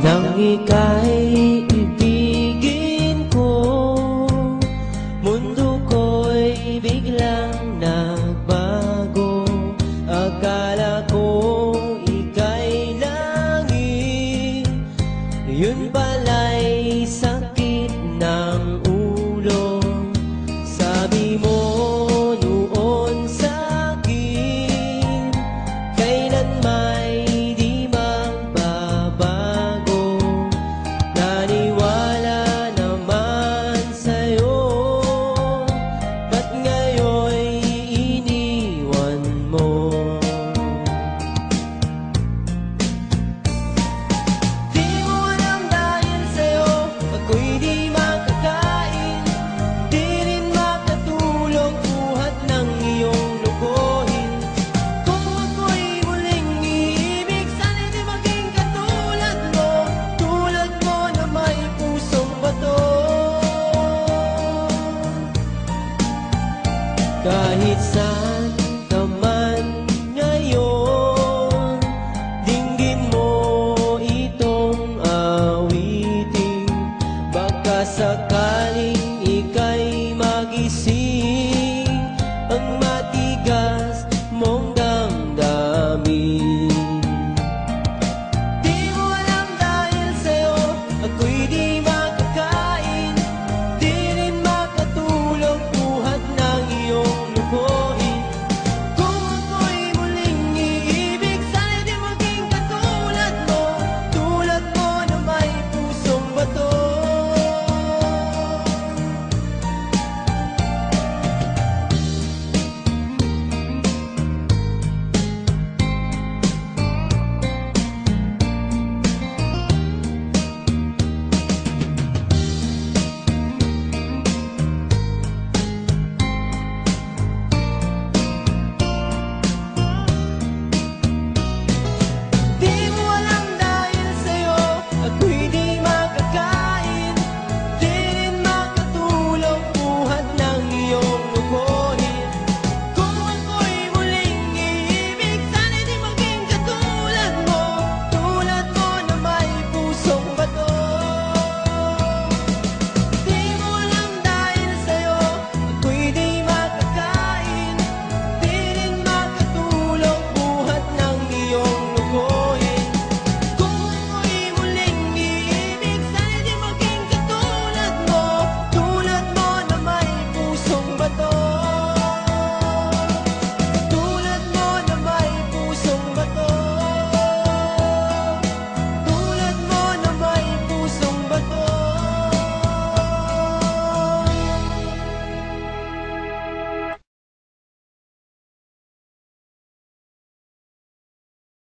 Nang ika'y ibigin ko, mundo ko'y biglang nagbago. Akala ko ika'y langit, yun pala'y sakit ng ulo. Sabi mo noon sa'kin, kailan may di magbabago. Naniwala naman sa'yo, ba't ngayon'y iniwan mo? Di mo alam dahil sa'yo ako'y di makakain, di rin makatulog buhat ng iyong lokohin. Kung ako'y muling iibig, sana'y di maging katulad mo, tulad mo na may pusong bato. Kahit sa